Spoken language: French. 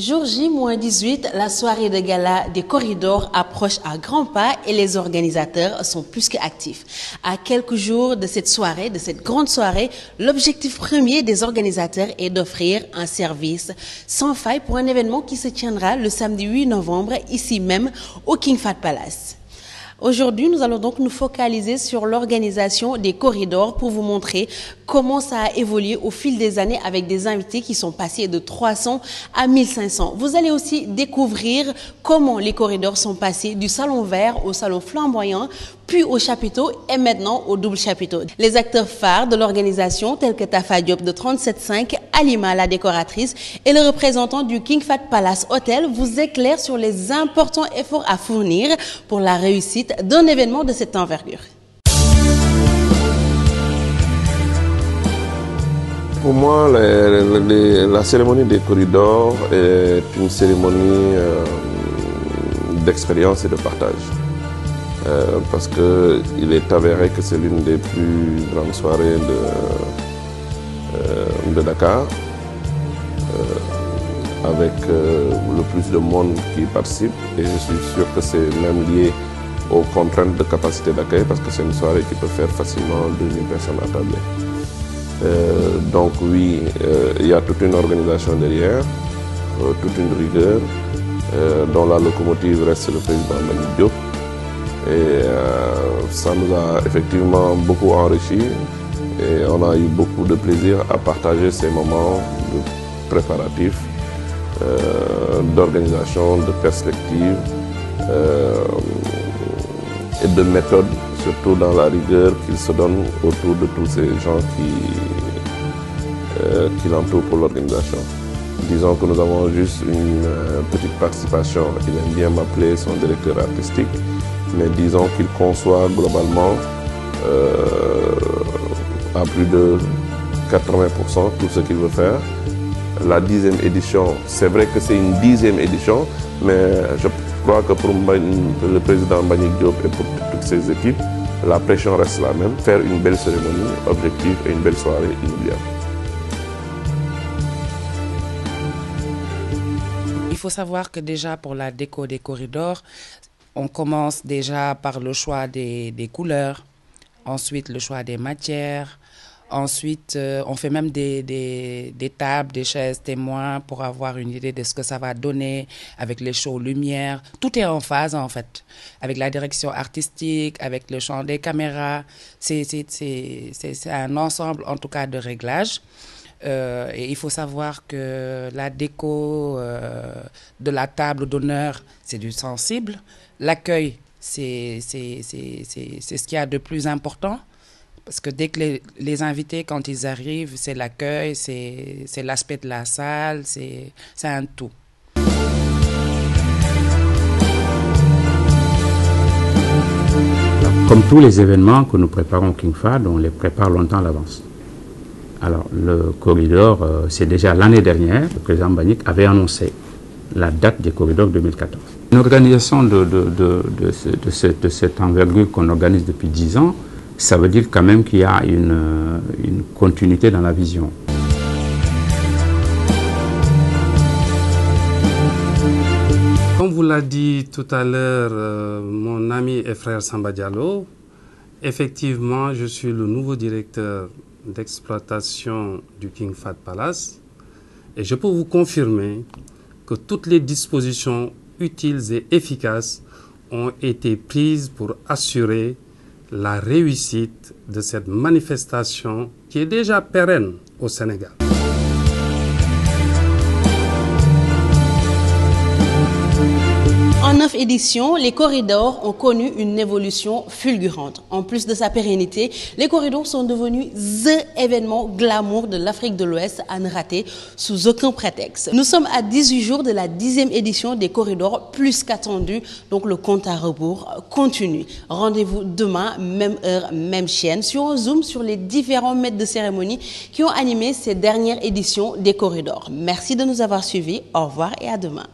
Jour J-18, la soirée de gala des corridors approche à grands pas et les organisateurs sont plus qu'actifs. À quelques jours de cette soirée, de cette grande soirée, l'objectif premier des organisateurs est d'offrir un service sans faille pour un événement qui se tiendra le samedi 8 novembre, ici même au King Fahd Palace. Aujourd'hui, nous allons donc nous focaliser sur l'organisation des corridors pour vous montrer comment ça a évolué au fil des années avec des invités qui sont passés de 300 à 1500. Vous allez aussi découvrir comment les corridors sont passés du salon vert au salon flamboyant, puis au chapiteau et maintenant au double chapiteau. Les acteurs phares de l'organisation tels que Tafa Diop de 37.5, Alima la décoratrice et le représentant du King Fahd Palace Hotel vous éclairent sur les importants efforts à fournir pour la réussite d'un événement de cette envergure. Pour moi, la cérémonie des corridors est une cérémonie d'expérience et de partage. Parce qu'il est avéré que c'est l'une des plus grandes soirées de Dakar, avec le plus de monde qui participe. Et je suis sûr que c'est même lié aux contraintes de capacité d'accueil, parce que c'est une soirée qui peut faire facilement 2000 personnes à tabler. Donc oui, il y a toute une organisation derrière, toute une rigueur, dont la locomotive reste le président Mbagnick Diop. Et ça nous a effectivement beaucoup enrichi et on a eu beaucoup de plaisir à partager ces moments de préparatifs, d'organisation, de perspective et de méthode, surtout dans la rigueur qu'il se donne autour de tous ces gens qui l'entourent pour l'organisation. Disons que nous avons juste une petite participation. Il aime bien m'appeler son directeur artistique, mais disons qu'il conçoit globalement à plus de 80% tout ce qu'il veut faire. La 10e édition, c'est vrai que c'est une 10e édition, mais je crois que pour le président Mbagnick Diop et pour toutes ses équipes, la pression reste la même. Faire une belle cérémonie objective et une belle soirée inoubliable. Il faut savoir que déjà pour la déco des corridors, on commence déjà par le choix des couleurs, ensuite le choix des matières, ensuite on fait même des tables, des chaises témoins pour avoir une idée de ce que ça va donner avec les shows lumière. Tout est en phase en fait, avec la direction artistique, avec le champ des caméras. C'est un ensemble en tout cas de réglages. Et il faut savoir que la déco de la table d'honneur, c'est du sensible. L'accueil, c'est ce qu'il y a de plus important. Parce que dès que les invités, quand ils arrivent, c'est l'accueil, c'est l'aspect de la salle, c'est un tout. Comme tous les événements que nous préparons au King Fahd, on les prépare longtemps à l'avance. Alors, le corridor, c'est déjà l'année dernière, le président Mbagnick avait annoncé la date des corridors 2014. Une organisation de cette envergure qu'on organise depuis 10 ans, ça veut dire quand même qu'il y a une continuité dans la vision. Comme vous l'a dit tout à l'heure mon ami et frère Samba Diallo, effectivement, je suis le nouveau directeur d'exploitation du King Fahd Palace et je peux vous confirmer que toutes les dispositions utiles et efficaces ont été prises pour assurer la réussite de cette manifestation qui est déjà pérenne au Sénégal. En 9 éditions, les corridors ont connu une évolution fulgurante. En plus de sa pérennité, les corridors sont devenus THE événement glamour de l'Afrique de l'Ouest à ne rater sous aucun prétexte. Nous sommes à 18 jours de la 10e édition des corridors, plus qu'attendu, donc le compte à rebours continue. Rendez-vous demain, même heure, même chaîne, sur un zoom sur les différents maîtres de cérémonie qui ont animé ces dernières éditions des corridors. Merci de nous avoir suivis, au revoir et à demain.